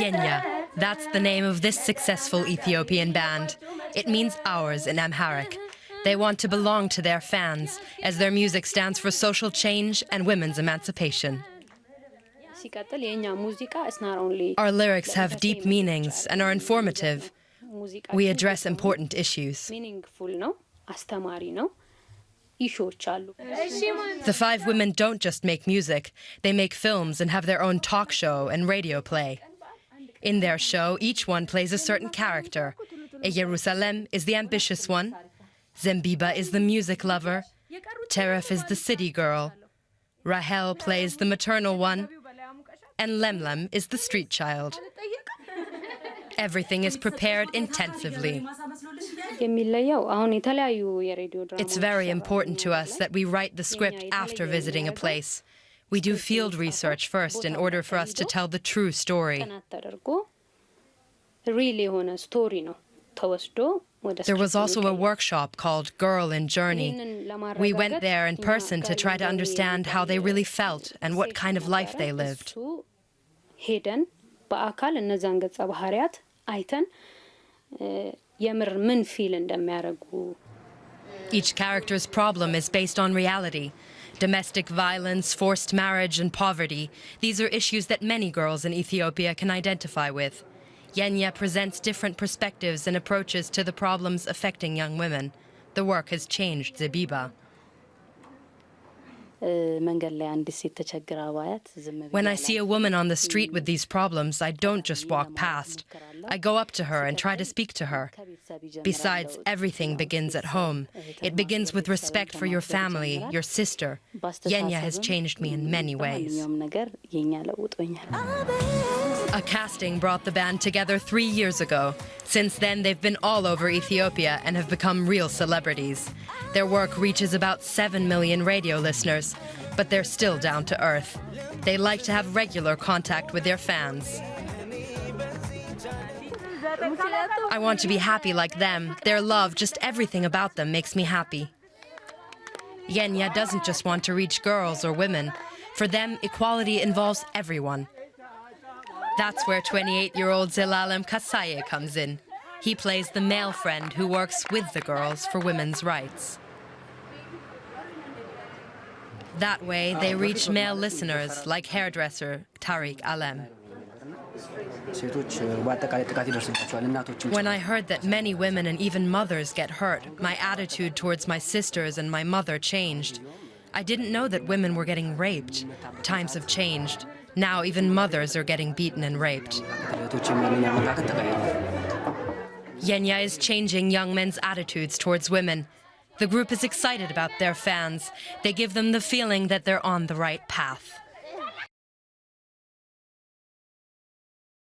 Yegna, that's the name of this successful Ethiopian band. It means ours in Amharic. They want to belong to their fans, as their music stands for social change and women's emancipation. Our lyrics have deep meanings and are informative. We address important issues. The 5 women don't just make music, they make films and have their own talk show and radio play. In their show, each one plays a certain character. Jerusalem is the ambitious one, Zembiba is the music lover, Teref is the city girl, Rahel plays the maternal one, and Lemlem is the street child. Everything is prepared intensively. It's very important to us that we write the script after visiting a place. We do field research first in order for us to tell the true story. There was also a workshop called Girl in Journey. We went there in person to try to understand how they really felt and what kind of life they lived. Each character's problem is based on reality. Domestic violence, forced marriage, and poverty. These are issues that many girls in Ethiopia can identify with. Yegna presents different perspectives and approaches to the problems affecting young women. The work has changed Zebiba. When I see a woman on the street with these problems, I don't just walk past. I go up to her and try to speak to her. Besides, everything begins at home. It begins with respect for your family, your sister. Yegna has changed me in many ways. A casting brought the band together 3 years ago. Since then, they've been all over Ethiopia and have become real celebrities. Their work reaches about 7 million radio listeners, but they're still down to earth. They like to have regular contact with their fans. I want to be happy like them. Their love, just everything about them makes me happy. Yegna doesn't just want to reach girls or women. For them, equality involves everyone. That's where 28-year-old Zelalem Kasaye comes in. He plays the male friend who works with the girls for women's rights. That way, they reach male listeners like hairdresser Tariq Alem. When I heard that many women and even mothers get hurt, my attitude towards my sisters and my mother changed. I didn't know that women were getting raped. Times have changed. Now even mothers are getting beaten and raped. Yegna is changing young men's attitudes towards women. The group is excited about their fans. They give them the feeling that they're on the right path.